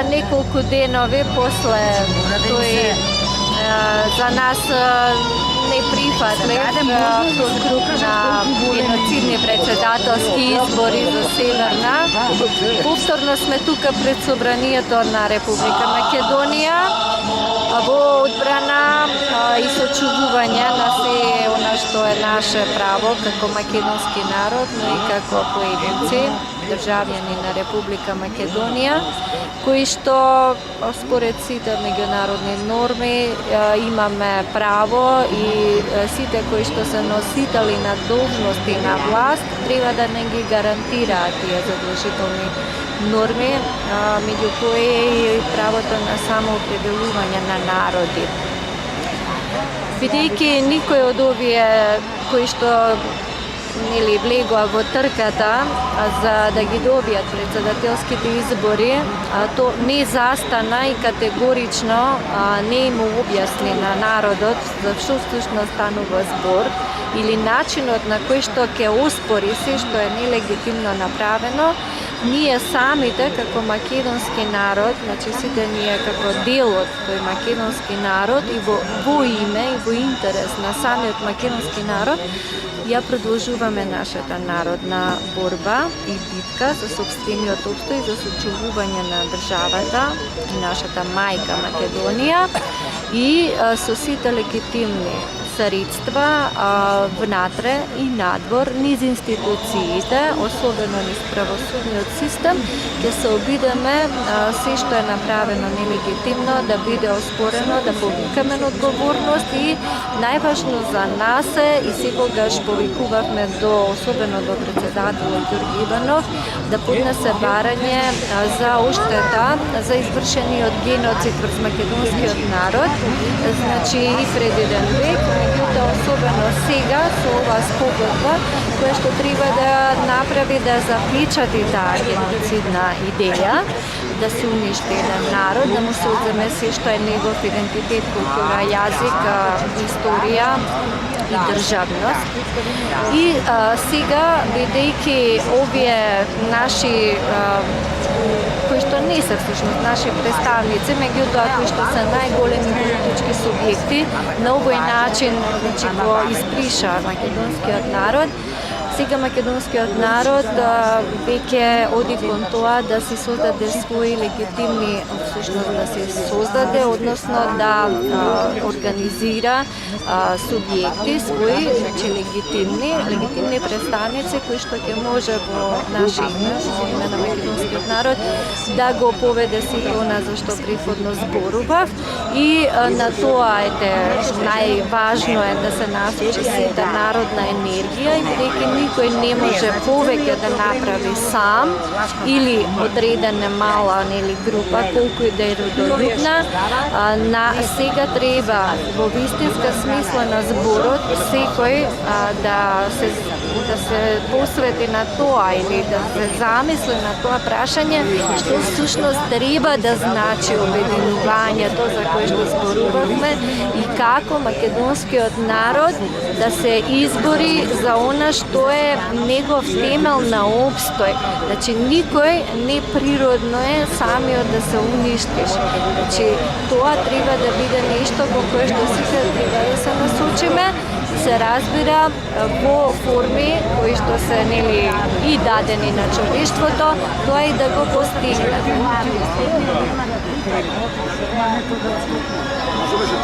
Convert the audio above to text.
nekoliko denovi posle toј за нас неприфатлив круг на геноцидни председателски избори за Северна. Повторно сме тука пред собранието на Република Македонија во одбрана и сочувување на се она што е наше право како македонски народ, но и како поединци, државјани на Република Македонија, кои што според сите меѓународни норми имаме право и сите кои што се носители на должности на власт треба да не ги гарантираат тие задолжителни норми, меѓу кои и правото на самоопределување на народи. Бидејќи никој од овие кои што влегоа во трката за да ги добијат председателските избори, то не застана и категорично не им објасни на народот за што всушност станува збор или начинот на кој што ќе оспори се што е нелегитимно направено. Ние самите како македонски народ, значи сите ние како дел од тој македонски народ и во име и во интерес на самиот македонски народ, ја продолжуваме нашата народна борба и битка за сопствениот опстој, за сочувување на државата, нашата мајка Македонија и со сите легитимни средства внатре и надвор низ институциите, особено низ правосудниот систем, ќе се обидеме се што е направено нелегитимно да биде оспорено, да повикаме на одговорност и најважно за нас е и секогаш повикувавме особено до председателот Ѓорѓе Иванов да поднесе барање за оштета за извршениот геноцид врз македонскиот народ, значи и пред еден век, меѓутоа особено сега со оваа спогодба која што треба да направи да запечати таа геноцидна идеја, да се уништи еден народ, да му се одземе се што е негов идентитет, култура, јазик, историја и државност. И сега, бидејќи овие наши кои што не се всушност наши представници, меѓутоа кои што се најголеми политички субјекти, на овој начин го избриша македонскиот народ. Сега македонскиот народ веќе оди кон тоа да се создаде своји легитимни, всушност да се создаде, односно да организира субјекти своји, значи легитимни представници кои што ќе може во наше име, во име на македонскиот народ, да го поведе сите она за што претходно зборував и на тоа најважно е да се насочи сите народна енергија и бидејќи никој не може повеќе да направи сам или одредена мала група, колку и да е родолюбна, сега треба во вистинска смисла на зборот секој да се посвети на тоа или да се замисли на тоа прашање што всушност треба да значи обединувањето за кое што зборувавме и како македонскиот народ да се избори за она што е негов темел на опстој. Значи никој неприродно е самиот да се уништиш. Значи тоа треба да биде нешто во кое што сите треба да се насочиме, се разбира во форми кои што се и дадени на човештвото, тоа и да го постигне. Може